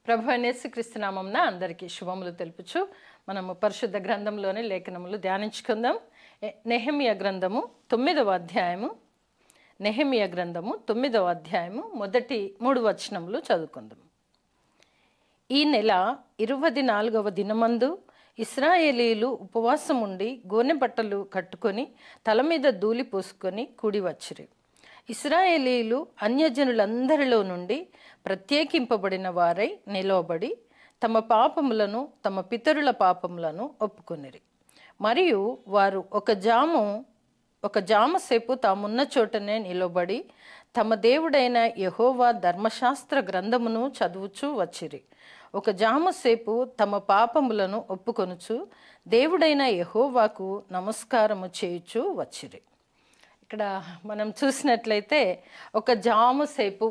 ప్రభు అయిన యేసుక్రీస్తు నామమున అందరికీ శుభములు తెలుపుచు మనము పరిశుద్ధ గ్రంథంలోని లేఖనములు ధ్యానించుకుందాం. నెహెమీయా గ్రంథము 9వ అధ్యాయము మొదటి 3 వచనములు చదువుకుందాం. ఈ నెల 24వ దినమందు ఇశ్రాయేలీలు ఉపవాసం ఉండి గోనె బట్టలు కట్టుకొని తల మీద ధూళి పూసుకొని కూడి వచ్చిరి. ఇశ్రాయేలీలు అన్యజనులందరిలో నుండి ప్రత్యేకింపబడిన వారై నిలవబడి తమ పాపములను తమ పితరుల పాపములను ఒప్పుకొనిరి. మరియు వారు ఒక జామ సేపు తామున్న చోటనే నిలబడి తమ దేవుడైన యెహోవా ధర్మశాస్త్ర గ్రంథమును చదువుచూ వచ్చిరి. ఒక జామ సేపు తమ పాపములను ఒప్పుకొనుచు దేవుడైన యెహోవాకు నమస్కారము చేయుచూ వచ్చిరి. ఇక్కడ మనం చూసినట్లయితే ఒక జాము సేపు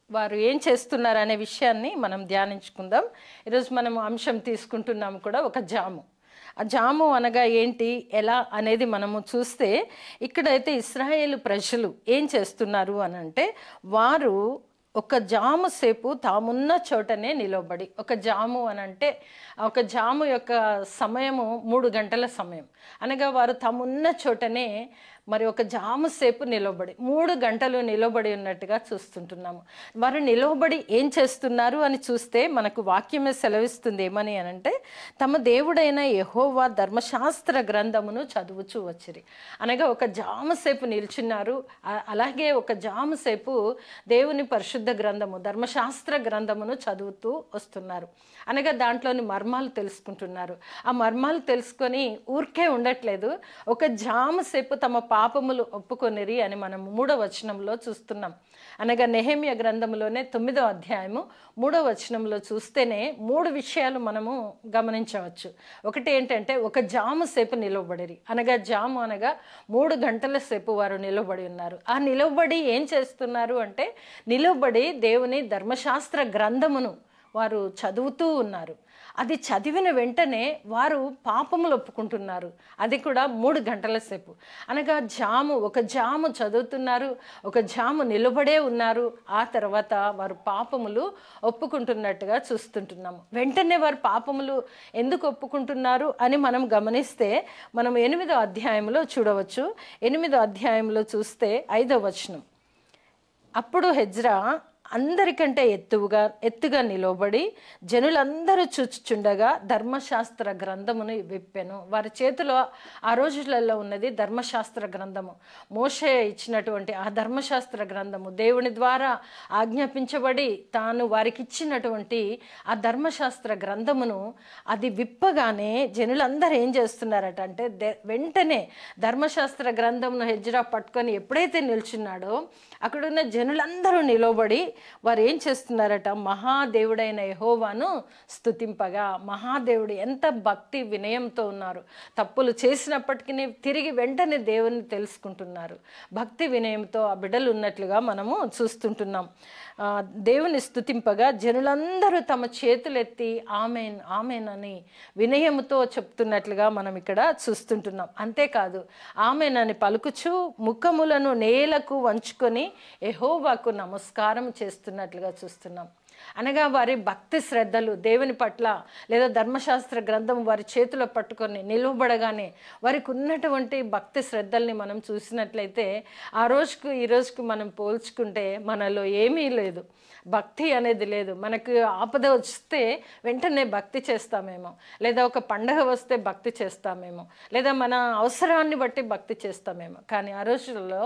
వారు ఏం చేస్తున్నారు అనే విషయాన్ని మనం ధ్యానించుకుందాం. ఈరోజు మనం అంశం తీసుకుంటున్నాము కూడా ఒక జాము. ఆ జాము అనగా ఏంటి, ఎలా అనేది మనము చూస్తే ఇక్కడైతే ఇశ్రాయేలు ప్రజలు ఏం చేస్తున్నారు అని అంటే, వారు ఒక జాము సేపు తామున్న చోటనే నిలబడి, ఒక జాము అని అంటే ఒక జాము యొక్క సమయము 3 గంటల సమయం అనగా వారు తామున్న చోటనే మరి ఒక జాము సేపు నిలబడి 3 గంటలు నిలబడి ఉన్నట్టుగా చూస్తుంటున్నాము. వారు నిలబడి ఏం చేస్తున్నారు అని చూస్తే మనకు వాక్యమే సెలవిస్తుంది. ఏమని అనంటే, తమ దేవుడైన యెహోవా ధర్మశాస్త్ర గ్రంథమును చదువుచూ వచ్చిరి. అనగా ఒక జాము సేపు నిల్చున్నారు. అలాగే ఒక జాము సేపు దేవుని పరిశుద్ధ గ్రంథము ధర్మశాస్త్ర గ్రంథమును చదువుతూ వస్తున్నారు. అనగా దాంట్లోని మర్మాలు తెలుసుకుంటున్నారు. ఆ మర్మాలు తెలుసుకొని ఊరికే ఉండట్లేదు, ఒక జాము సేపు తమ పాపములు ఒప్పుకొనిరి అని మనం 3వ వచనంలో చూస్తున్నాం. అనగా నెహెమీయా గ్రంథంలోనే 9వ అధ్యాయము 3వ వచనంలో చూస్తేనే 3 విషయాలు మనము గమనించవచ్చు. ఒకటి ఏంటంటే, ఒక జాము సేపు నిలవబడిరి. అనగా జాము అనగా 3 గంటల సేపు వారు నిలబడి ఉన్నారు. ఆ నిలబడి ఏం చేస్తున్నారు అంటే, నిలబడి దేవుని ధర్మశాస్త్ర గ్రంథమును వారు చదువుతూ ఉన్నారు. అది చదివిన వెంటనే వారు పాపములు ఒప్పుకుంటున్నారు. అది కూడా 3 గంటల సేపు. అనగా ఒక జాము చదువుతున్నారు, ఒక జాము నిలబడే ఉన్నారు. ఆ తర్వాత వారు పాపములు ఒప్పుకుంటున్నట్టుగా చూస్తుంటున్నాము. వెంటనే వారు పాపములు ఎందుకు ఒప్పుకుంటున్నారు అని మనం గమనిస్తే, మనం 8వ అధ్యాయంలో చూడవచ్చు. 8వ అధ్యాయంలో చూస్తే 5వ వచనం, అప్పుడు హెజ్రా అందరికంటే ఎత్తుగా నిలబడి జనులందరూ చూచుచుండగా ధర్మశాస్త్ర గ్రంథమును విప్పెను. వారి చేతిలో ఆ రోజులలో ఉన్నది ధర్మశాస్త్ర గ్రంథము. మోషే ఇచ్చినటువంటి ఆ ధర్మశాస్త్ర గ్రంథము, దేవుని ద్వారా ఆజ్ఞాపించబడి తాను వారికి ఇచ్చినటువంటి ఆ ధర్మశాస్త్ర గ్రంథమును అది విప్పగానే జనులందరూ ఏం చేస్తున్నారట అంటే, వెంటనే ధర్మశాస్త్ర గ్రంథమును హెజ్రా పట్టుకొని ఎప్పుడైతే నిల్చున్నాడో అక్కడున్న జనులందరూ నిలబడి వారు ఏం చేస్తున్నారట, మహాదేవుడైన యెహోవాను స్తుతింపగా. మహాదేవుడు ఎంత భక్తి వినయంతో ఉన్నారు. తప్పులు చేసినప్పటికీ తిరిగి వెంటనే దేవుని తెలుసుకుంటున్నారు. భక్తి వినయంతో ఆ బిడ్డలు ఉన్నట్లుగా మనము చూస్తుంటున్నాం. దేవుని స్తుతింపగా జనులందరూ తమ చేతులెత్తి ఆమెన్ ఆమెన్ అని వినయముతో చెప్తున్నట్లుగా మనం ఇక్కడ చూస్తుంటున్నాం. అంతేకాదు, ఆమెన్ అని పలుకుచూ ముఖములను నేలకు వంచుకొని యెహోవాకు నమస్కారం చేస్తున్నట్లుగా చూస్తున్నాం. అనగా వారి భక్తి శ్రద్ధలు దేవుని పట్ల, లేదా ధర్మశాస్త్ర గ్రంథం వారి చేతిలో పట్టుకొని నిలవబడగానే వారికి ఉన్నటువంటి భక్తి శ్రద్ధల్ని మనం చూసినట్లయితే, ఆ రోజుకు ఈ రోజుకు మనం పోల్చుకుంటే మనలో ఏమీ లేదు, భక్తి అనేది లేదు. మనకు ఆపద వస్తే వెంటనే భక్తి చేస్తామేమో, లేదా ఒక పండగ వస్తే భక్తి చేస్తామేమో, లేదా మన అవసరాన్ని బట్టి భక్తి చేస్తామేమో. కానీ ఆ రోజుల్లో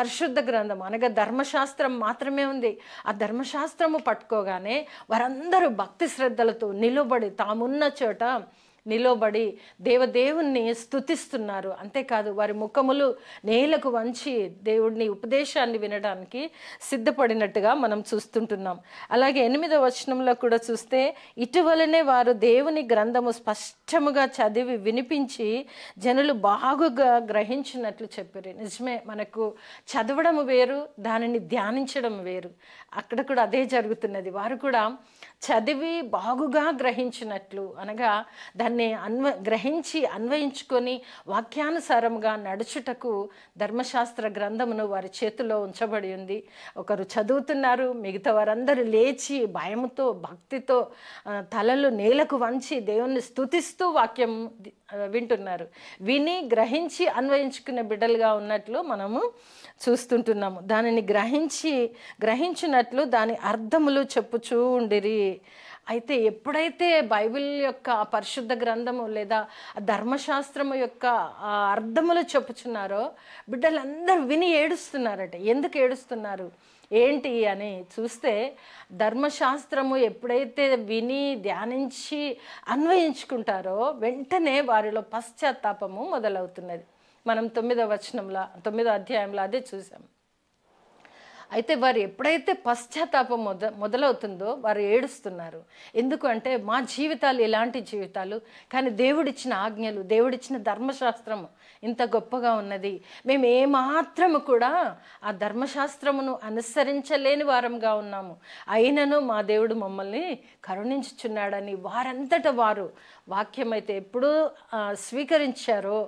పరిశుద్ధ గ్రంథం అనగా ధర్మశాస్త్రం మాత్రమే ఉంది. ఆ ధర్మశాస్త్రము పట్టుకోగానే వారందరూ భక్తి శ్రద్ధలతో నిలబడి తామున్న చోట నిలబడి దేవుణ్ణి స్తుతిస్తున్నారు. అంతేకాదు, వారి ముఖములు నేలకు వంచి దేవుడిని ఉపదేశాన్ని వినడానికి సిద్ధపడినట్టుగా మనం చూస్తుంటున్నాం. అలాగే 8వ వచనంలో కూడా చూస్తే, ఇటీవలనే వారు దేవుని గ్రంథము స్పష్టముగా చదివి వినిపించి జనులు బాగుగా గ్రహించినట్లు చెప్పారు. నిజమే, మనకు చదవడం వేరు, దానిని ధ్యానించడం వేరు. అక్కడ కూడా అదే జరుగుతున్నది. వారు కూడా చదివి బాగుగా గ్రహించినట్లు, అనగా దాన్ని దాన్ని గ్రహించి అన్వయించుకొని వాక్యానుసారంగా నడుచుటకు ధర్మశాస్త్ర గ్రంథమును వారి చేతిలో ఉంచబడి ఉంది. ఒకరు చదువుతున్నారు, మిగతా వారందరూ లేచి భయముతో భక్తితో తలలు నేలకు వంచి దేవుణ్ణి స్తుతిస్తూ వాక్యం వింటున్నారు. విని గ్రహించి అన్వయించుకునే బిడ్డలుగా ఉన్నట్లు మనము చూస్తుంటున్నాము. దానిని గ్రహించినట్లు దాని అర్థములు చెప్పుచూ ఉండిరి. అయితే ఎప్పుడైతే బైబిల్ యొక్క పరిశుద్ధ గ్రంథము లేదా ధర్మశాస్త్రము యొక్క అర్థములు చెప్పుచున్నారో బిడ్డలందరూ విని ఏడుస్తున్నారట. ఎందుకు ఏడుస్తున్నారు ఏంటి అని చూస్తే, ధర్మశాస్త్రము ఎప్పుడైతే విని ధ్యానించి అన్వయించుకుంటారో వెంటనే వారిలో పశ్చాత్తాపము మొదలవుతున్నది. మనం 9వ అధ్యాయంలో అదే చూసాం. అయితే వారు ఎప్పుడైతే పశ్చాత్తాపం మొదలవుతుందో వారు ఏడుస్తున్నారు. ఎందుకు అంటే మా జీవితాలు ఎలాంటి జీవితాలు, కానీ దేవుడిచ్చిన ఆజ్ఞలు, దేవుడిచ్చిన ధర్మశాస్త్రము ఇంత గొప్పగా ఉన్నది. మేము ఏమాత్రము కూడా ఆ ధర్మశాస్త్రమును అనుసరించలేని వారంగా ఉన్నాము, అయినను మా దేవుడు మమ్మల్ని కరుణించుచున్నాడని వారంతట వారు వాక్యం అయితే ఎప్పుడు స్వీకరించారో,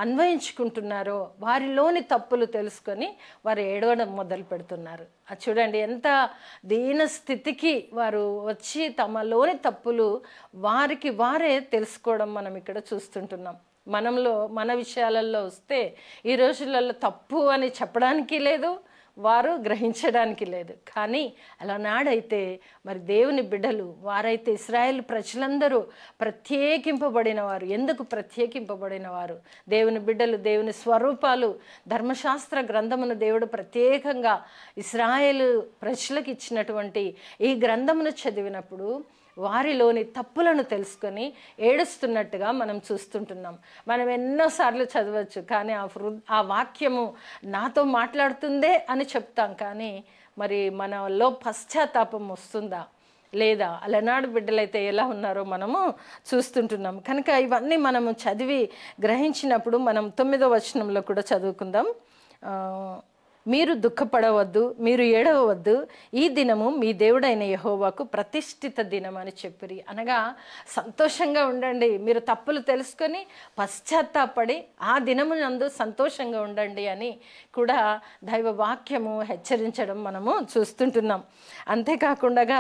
అన్వయించుకుంటున్నారో వారిలోని తప్పులు తెలుసుకొని వారు ఏడవడం మొదలు పెడుతున్నారు. అది చూడండి, ఎంత దీన స్థితికి వారు వచ్చి తమలోని తప్పులు వారికి వారే తెలుసుకోవడం మనం ఇక్కడ చూస్తుంటున్నాం. మన విషయాలలో వస్తే ఈ రోజులలో తప్పు అని చెప్పడానికి లేదు, వారు గ్రహించడానికి లేదు. కానీ అలానాడైతే మరి దేవుని బిడ్డలు వారైతే ఇశ్రాయేలు ప్రజలందరూ ప్రత్యేకింపబడిన వారు. ఎందుకు ప్రత్యేకింపబడిన వారు? దేవుని బిడ్డలు, దేవుని స్వరూపాలు, ధర్మశాస్త్ర గ్రంథమును దేవుడు ప్రత్యేకంగా ఇశ్రాయేలు ప్రజలకు ఇచ్చినటువంటి ఈ గ్రంథమును చదివినప్పుడు వారిలోని తప్పులను తెలుసుకొని ఏడుస్తున్నట్టుగా మనం చూస్తుంటున్నాం. మనం ఎన్నోసార్లు చదవచ్చు, కానీ ఆ వాక్యము నాతో మాట్లాడుతుందే అని చెప్తాం, కానీ మరి మనలో పశ్చాత్తాపం వస్తుందా లేదా? అలనాడు బిడ్డలైతే ఎలా ఉన్నారో మనము చూస్తుంటున్నాం. కనుక ఇవన్నీ మనము చదివి గ్రహించినప్పుడు మనం 9వ వచనంలో కూడా చదువుకుందాం. మీరు దుఃఖపడవద్దు, మీరు ఏడవవద్దు, ఈ దినము మీ దేవుడైన యెహోవాకు ప్రతిష్ఠిత దినం అని చెప్పిరి. అనగా సంతోషంగా ఉండండి, మీరు తప్పులు తెలుసుకొని పశ్చాత్తాపడి ఆ దినము నందు సంతోషంగా ఉండండి అని కూడా దైవ వాక్యము హెచ్చరించడం మనము చూస్తుంటున్నాం. అంతేకాకుండా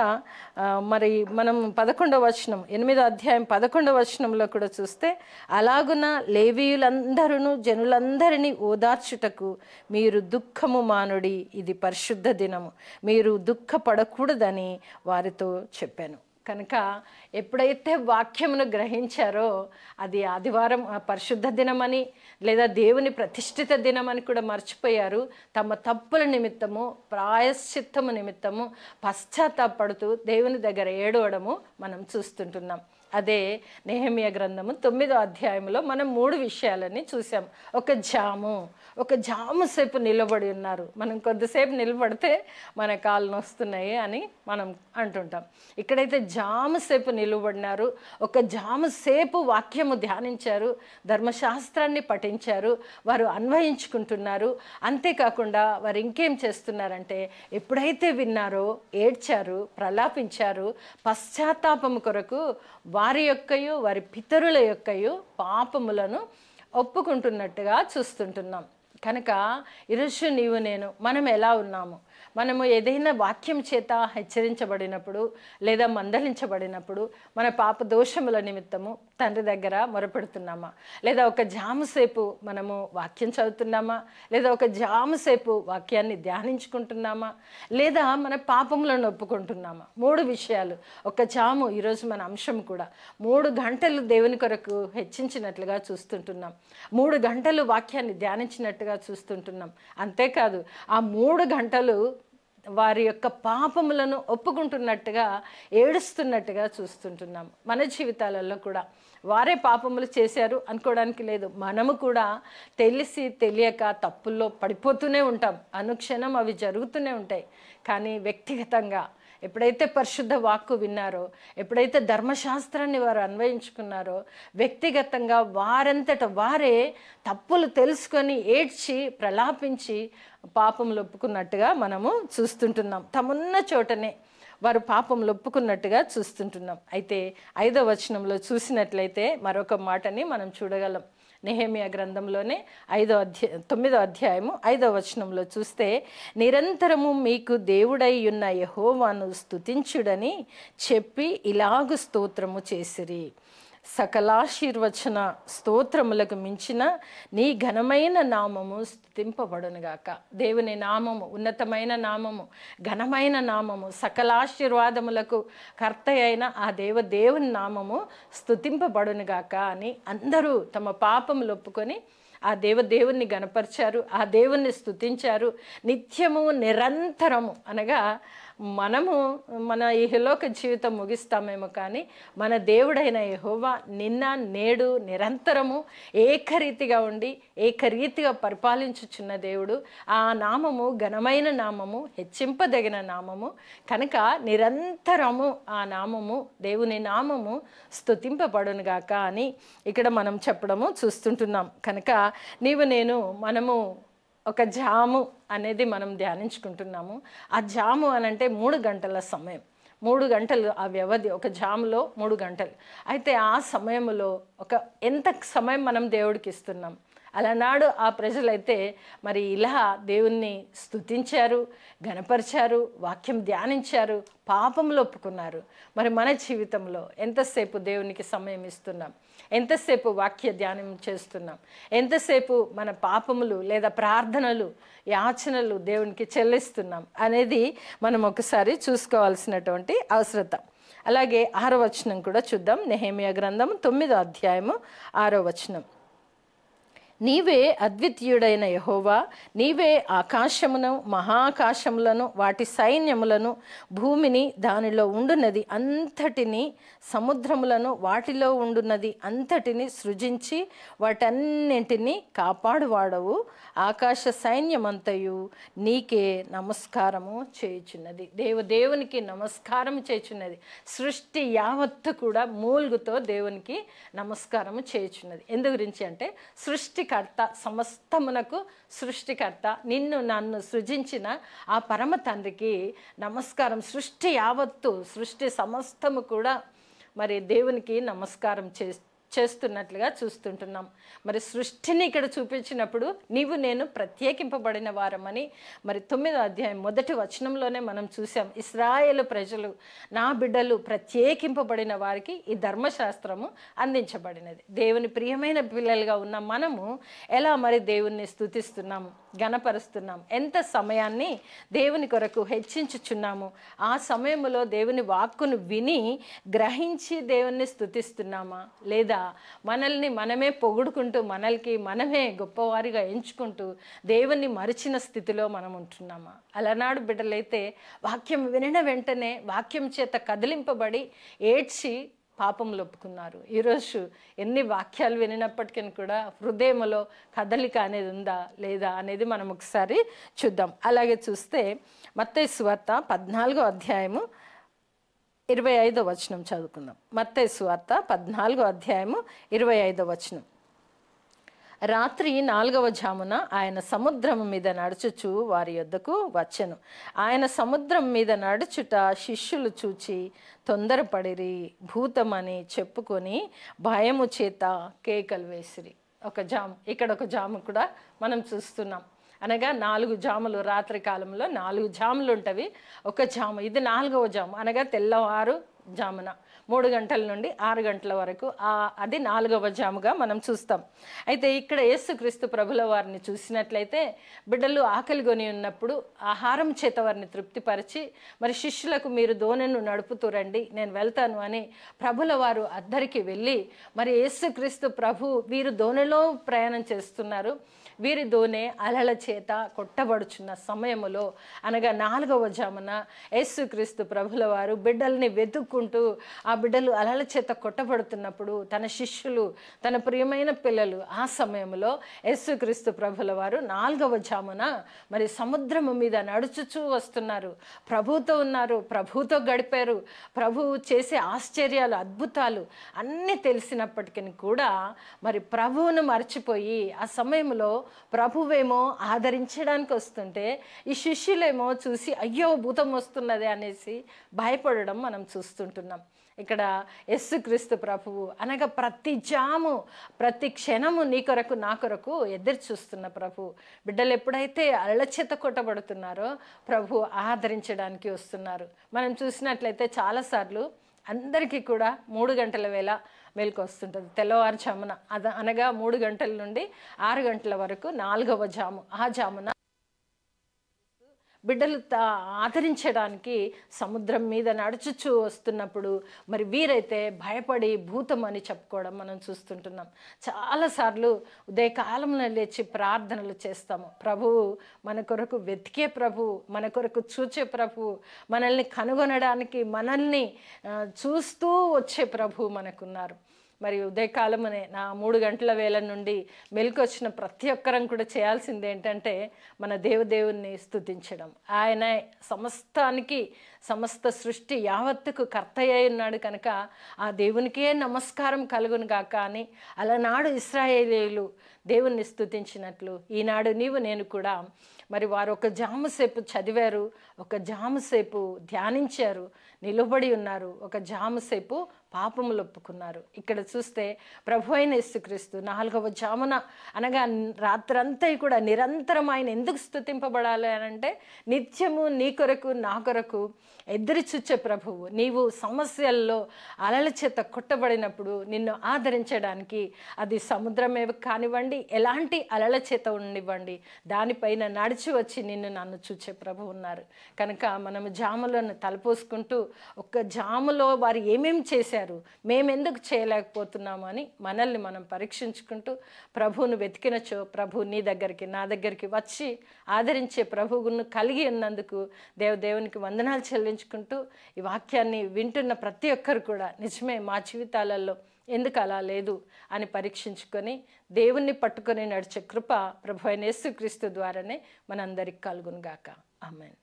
మరి మనం 11వ వచనం 8వ అధ్యాయం 11వ వచనంలో కూడా చూస్తే, అలాగున లేవీయులందరూ జనులందరినీ ఓదార్చుటకు మీరు దుఃఖము మానుడి, ఇది పరిశుద్ధ దినము, మీరు దుఃఖపడకూడదని వారితో చెప్పాను. కనుక ఎప్పుడైతే వాక్యమును గ్రహించారో అది ఆదివారం పరిశుద్ధ దినమని లేదా దేవుని ప్రతిష్ఠిత దినమని కూడా మర్చిపోయారు. తమ తప్పుల నిమిత్తము, ప్రాయశ్చిత్తము నిమిత్తము పశ్చాత్తాపడుతూ దేవుని దగ్గర ఏడవడము మనం చూస్తుంటున్నాం. అదే నెహెమ్యా గ్రంథము 9వ అధ్యాయంలో మనం 3 విషయాలని చూసాం. ఒక జాము సేపు నిలబడి ఉన్నారు. మనం కొద్దిసేపు నిలబడితే మన కాళ్ళు నొస్తున్నాయి అని మనం అంటుంటాం. ఇక్కడైతే జాము సేపు నిలబడినారు. ఒక జాము సేపు వాక్యము ధ్యానించారు, ధర్మశాస్త్రాన్ని పఠించారు, వారు అన్వయించుకుంటున్నారు. అంతేకాకుండా వారు ఇంకేం చేస్తున్నారంటే, ఎప్పుడైతే విన్నారో ఏడ్చారు, ప్రలాపించారు, పశ్చాత్తాపము కొరకు వారి యొక్కయు వారి పితరుల యొక్కయు పాపములను ఒప్పుకుంటున్నట్టుగా చూస్తుంటున్నాం. కనుక ఈరోజు నీవు నేను మనం ఎలా ఉన్నాము? మనము ఏదైనా వాక్యం చేత హెచ్చరించబడినప్పుడు లేదా మందలించబడినప్పుడు మన పాప దోషముల నిమిత్తము తండ్రి దగ్గర మొరపెడుతున్నామా? లేదా ఒక జాముసేపు మనము వాక్యం చదువుతున్నామా? లేదా ఒక జాముసేపు వాక్యాన్ని ధ్యానించుకుంటున్నామా? లేదా మన పాపములను ఒప్పుకుంటున్నామా? 3 విషయాలు. ఒక జాము ఈరోజు మన అంశం కూడా 3 గంటలు దేవుని కొరకు హెచ్చించినట్లుగా చూస్తుంటున్నాం. 3 గంటలు వాక్యాన్ని ధ్యానించినట్టుగా చూస్తుంటున్నాం. అంతేకాదు ఆ 3 గంటలు వారి యొక్క పాపములను ఒప్పుకుంటున్నట్టుగా, ఏడుస్తున్నట్టుగా చూస్తుంటున్నాం. మన జీవితాలలో కూడా వారే పాపములు చేశారు అనుకోవడానికి లేదు. మనము కూడా తెలిసి తెలియక తప్పుల్లో పడిపోతూనే ఉంటాం. అనుక్షణం అవి జరుగుతూనే ఉంటాయి. కానీ వ్యక్తిగతంగా ఎప్పుడైతే పరిశుద్ధ వాక్కు విన్నారో, ఎప్పుడైతే ధర్మశాస్త్రాన్ని వారు అన్వయించుకున్నారో, వ్యక్తిగతంగా వారంతట వారే తప్పులు తెలుసుకొని ఏడ్చి ప్రలాపించి పాపములు ఒప్పుకున్నట్టుగా మనము చూస్తుంటున్నాం. తమున్న చోటనే వారు పాపంలో ఒప్పుకున్నట్టుగా చూస్తుంటున్నాం. అయితే 5వ వచనంలో చూసినట్లయితే మరొక మాటని మనం చూడగలం. నెహెమియా గ్రంథంలోనే 9వ అధ్యాయము 5వ వచనంలో చూస్తే, నిరంతరము మీకు దేవుడై ఉన్న యెహోవాను స్తుతించుడని చెప్పి ఇలాగు స్తోత్రము చేసిరి. సకలాశీర్వచన స్తోత్రములకు మించిన నీ ఘనమైన నామము స్తుతింపబడునుగాక. దేవుని నామము ఉన్నతమైన నామము, ఘనమైన నామము, సకలాశీర్వాదములకు కర్త అయిన ఆ దేవుని నామము స్తుతింపబడునుగాక అని అందరూ తమ పాపములు ఒప్పుకొని ఆ దేవుణ్ణి గణపరిచారు, ఆ దేవుణ్ణి స్తుతించారు. నిత్యము నిరంతరము అనగా మనము మన ఇహలోక జీవితం ముగిస్తామేమో, కానీ మన దేవుడైన యెహోవా నిన్న నేడు నిరంతరము ఏకరీతిగా ఉండి ఏకరీతిగా పరిపాలించుచున్న దేవుడు. ఆ నామము ఘనమైన నామము, హెచ్చింపదగిన నామము కనుక నిరంతరము ఆ నామము, దేవుని నామము స్తుతింపబడునుగాక అని ఇక్కడ మనం చెప్పడము చూస్తుంటున్నాం. కనుక మనము ఒక జాము అనేది మనం ధ్యానించుకుంటున్నాము. ఆ జాము అనంటే 3 గంటల సమయం, 3 గంటలు ఆ వ్యవధి, ఒక జాములో 3 గంటలు. అయితే ఆ సమయంలో ఎంత సమయం మనం దేవుడికి ఇస్తున్నాం? అలనాడు ఆ ప్రజలైతే మరి ఇలా దేవుణ్ణి స్తుతించారు, గణపరిచారు, వాక్యం ధ్యానించారు, పాపంలో ఒప్పుకున్నారు. మరి మన జీవితంలో ఎంతసేపు దేవునికి సమయం ఇస్తున్నాం? ఎంతసేపు వాక్య ధ్యానం చేస్తున్నాం? ఎంతసేపు మన పాపములు లేదా ప్రార్థనలు, యాచనలు దేవునికి చెల్లిస్తున్నాం అనేది మనం ఒకసారి చూసుకోవాల్సినటువంటి అవసరత. అలాగే 6వ వచనం కూడా చూద్దాం. నెహెమియా గ్రంథం 9వ అధ్యాయము 6వ వచనం. నీవే అద్వితీయుడైన యెహోవా, నీవే ఆకాశమును మహాకాశములను వాటి సైన్యములను భూమిని దానిలో ఉండున్నది అంతటిని సముద్రములను వాటిలో ఉండున్నది అంతటిని సృజించి వాటన్నింటినీ కాపాడువాడవు. ఆకాశ సైన్యమంతయు నీకే నమస్కారము చేయుచున్నది. దేవునికి నమస్కారం చేయుచున్నది. సృష్టి యావత్తు కూడా మూల్గుతో దేవునికి నమస్కారము చేయుచున్నది. ఎందు గురించి అంటే సృష్టికర్త, సమస్తమునకు సృష్టికర్త, నిన్ను నన్ను సృజించిన ఆ పరమ తండ్రికి నమస్కారం. సృష్టి యావత్తు, సృష్టి సమస్తము కూడా మరి దేవునికి నమస్కారం చేస్తున్నట్లుగా చూస్తుంటున్నాం. మరి సృష్టిని ఇక్కడ చూపించినప్పుడు నేను ప్రత్యేకింపబడిన వారమని మరి 9వ అధ్యాయం 1వ వచనంలోనే మనం చూసాం. ఇశ్రాయేలు ప్రజలు, నా బిడ్డలు, ప్రత్యేకింపబడిన వారికి ఈ ధర్మశాస్త్రము అందించబడినది. దేవుని ప్రియమైన పిల్లలుగా ఉన్న మనము ఎలా మరి దేవుణ్ణి స్తుతిస్తున్నాము, గణపరుస్తున్నాం? ఎంత సమయాన్ని దేవుని కొరకు హెచ్చించుచున్నాము? ఆ సమయంలో దేవుని వాక్కును విని గ్రహించి దేవుణ్ణి స్తుతిస్తున్నామా? లేదా మనల్ని మనమే పొగుడుకుంటూ, మనమే గొప్పవారిగా ఎంచుకుంటూ దేవుణ్ణి మరిచిన స్థితిలో మనం ఉంటున్నామా? అలనాడు బిడ్డలైతే వాక్యం వినిన వెంటనే వాక్యం చేత కదిలింపబడి ఏడ్చి పాపంలో ఒప్పుకున్నారు. ఈరోజు ఎన్ని వాక్యాలు వినినప్పటికీ కూడా హృదయంలో కదలిక అనేది ఉందా లేదా అనేది మనం ఒకసారి చూద్దాం. అలాగే చూస్తే మత్తయి సువార్త 14వ అధ్యాయము 25వ వచనం చదువుకుందాం. మత్తయి సువార్త 14వ అధ్యాయము 25వ వచనం. రాత్రి 4వ జామున ఆయన సముద్రము మీద నడుచుచు వారి యొద్దకు వచ్చెను. ఆయన సముద్రం మీద నడుచుట శిష్యులు చూచి తొందరపడిరి, భూతమని చెప్పుకొని భయము చేత కేకలు వేసిరి. ఇక్కడ ఒక జాము కూడా మనం చూస్తున్నాం. అనగా 4 జాములు, రాత్రి కాలంలో 4 జాములు ఉంటవి. ఒక జాము, ఇది 4వ జాము, అనగా తెల్లవారు జామున 3 గంటల నుండి 6 గంటల వరకు అది 4వ జాముగా మనం చూస్తాం. అయితే ఇక్కడ యేసుక్రీస్తు ప్రభుల వారిని చూసినట్లయితే బిడ్డలు ఆకలి కొని ఉన్నప్పుడు ఆహారం చేత వారిని తృప్తిపరిచి మరి శిష్యులకు మీరు దోణెను నడుపుతూ రండి, నేను వెళ్తాను అని ప్రభుల వారు అద్దరికి వెళ్ళి మరి యేసుక్రీస్తు ప్రభు వీరు దోణెలో ప్రయాణం చేస్తున్నారు, వీరి దోణె అలల చేత కొట్టబడుచున్న సమయములో అనగా 4వ జామున యేసుక్రీస్తు ప్రభుల వారు బిడ్డల్ని వెతుక్కుంటూ ఆ బిడ్డలు అలల చేత కొట్టబడుతున్నప్పుడు తన శిష్యులు, తన ప్రియమైన పిల్లలు ఆ సమయంలో యేసుక్రీస్తు ప్రభుల వారు 4వ జామున మరి సముద్రము మీద నడుచుచూ వస్తున్నారు. ప్రభువుతో ఉన్నారు, ప్రభువుతో గడిపారు. ప్రభువు చేసే ఆశ్చర్యాలు, అద్భుతాలు అన్నీ తెలిసినప్పటికీ కూడా మరి ప్రభువును మర్చిపోయి ఆ సమయంలో ప్రభువేమో ఆదరించడానికి వస్తుంటే ఈ శిష్యులేమో చూసి అయ్యో భూతం వస్తున్నది అనేసి భయపడడం మనం చూస్తుంటున్నాం. ఇక్కడ యేసుక్రీస్తు ప్రభువు అనగా ప్రతి జాము ప్రతి క్షణము నీ కొరకు నా కొరకు ఎదురు చూస్తున్న ప్రభు. బిడ్డలు ఎప్పుడైతే అలచేత కొట్టబడుతున్నారో ప్రభు ఆదరించడానికి వస్తున్నారు. మనం చూసినట్లయితే చాలాసార్లు అందరికీ కూడా 3 గంటల వేళ మెలకు వస్తుంటుంది తెల్లవారుజామున. అనగా 3 గంటల నుండి 6 గంటల వరకు 4వ జాము. ఆ జామున బిడ్డలు ఆదరించడానికి సముద్రం మీద నడుచుచూ వస్తున్నప్పుడు మరి వీరైతే భయపడి భూతం అని చెప్పుకోవడం మనం చూస్తుంటున్నాం. చాలాసార్లు ఉదయకాలంలో లేచి ప్రార్థనలు చేస్తాము. ప్రభువు మన కొరకు వెతికే ప్రభువు, మన కొరకు చూచే ప్రభువు, మనల్ని కనుగొనడానికి మనల్ని చూస్తూ వచ్చే ప్రభువు మనకున్నారు. మరి ఉదయకాలమనే నా 3 గంటల వేళ నుండి మెలుకొచ్చిన ప్రతి ఒక్కరం కూడా చేయాల్సింది ఏంటంటే మన దేవుని స్తుతించడం. ఆయన సమస్తానికి సమస్త సృష్టి యావత్తుకు కర్త అయి ఉన్నాడు కనుక ఆ దేవునికే నమస్కారం కలుగును గాక అని అలనాడు ఇశ్రాయేలీయులు దేవుణ్ణి స్తుతించినట్లు ఈనాడు నీవు నేను కూడా మరి వారు ఒక జాముసేపు చదివారు, ఒక జాముసేపు ధ్యానించారు, నిలబడి ఉన్నారు, ఒక జాముసేపు పాపములు ఒప్పుకున్నారు. ఇక్కడ చూస్తే ప్రభు అయిన యేసుక్రీస్తు 4వ జామున అనగా రాత్రంతా కూడా నిరంతరం ఆయన ఎందుకు స్తుతింపబడాలి అనంటే నిత్యము నీ కొరకు నా కొరకు ఎదురు చూచే ప్రభువు. నీవు సమస్యల్లో అలల చేత కొట్టబడినప్పుడు నిన్ను ఆదరించడానికి అది సముద్రమే కానివ్వండి, ఎలాంటి అలల చేత ఉండివ్వండి, దానిపైన నడిచి వచ్చి నన్ను చూచే ప్రభు ఉన్నారు. కనుక మనము జాములను తలపోసుకుంటూ ఒక్క జాములో వారు ఏమేం చేశారు, మేమెందుకు చేయలేకపోతున్నాము అని మనల్ని మనం పరీక్షించుకుంటూ ప్రభువును వెతికినచో ప్రభు నీ దగ్గరికి నా దగ్గరికి వచ్చి ఆదరించే ప్రభువును కలిగి ఉన్నందుకు దేవునికి వందనాలు చెల్లించుకుంటూ ఈ వాక్యాన్ని వింటున్న ప్రతి ఒక్కరు కూడా నిజమే మా జీవితాలలో ఎందుకు అలా లేదు అని పరీక్షించుకొని దేవుణ్ణి పట్టుకొని నడిచే కృప ప్రభు అయిన యేసుక్రీస్తు ద్వారానే మనందరికి కలుగును గాక. ఆమేన్.